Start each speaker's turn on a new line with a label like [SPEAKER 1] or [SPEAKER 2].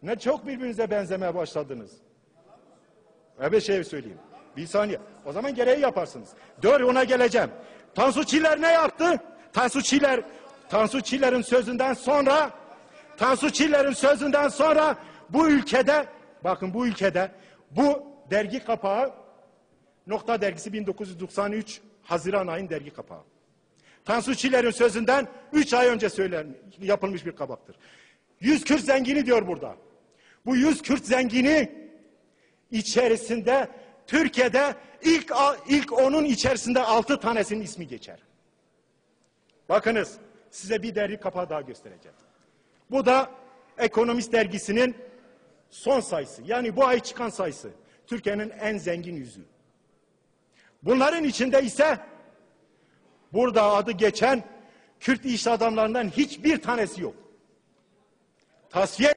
[SPEAKER 1] Ne çok birbirinize benzemeye başladınız. Evet şey söyleyeyim. Bir saniye. O zaman gereği yaparsınız. Dur ona geleceğim. Tansu Çiller ne yaptı? Tansu Çiller'in sözünden sonra bu ülkede, bakın bu ülkede bu dergi kapağı Nokta dergisi 1993 Haziran ayın dergi kapağı. Tansu Çiller'in sözünden 3 ay önce yapılmış bir kabaktır. 100 Kürt zengini diyor burada. Bu 100 Kürt zengini içerisinde Türkiye'de ilk onun içerisinde 6 tanesinin ismi geçer. Bakınız size bir dergi kapağı daha göstereceğim. Bu da Ekonomist dergisinin son sayısı. Yani bu ay çıkan sayısı. Türkiye'nin en zengin yüzü. Bunların içinde ise burada adı geçen Kürt iş adamlarından hiçbir tanesi yok. Tasfiye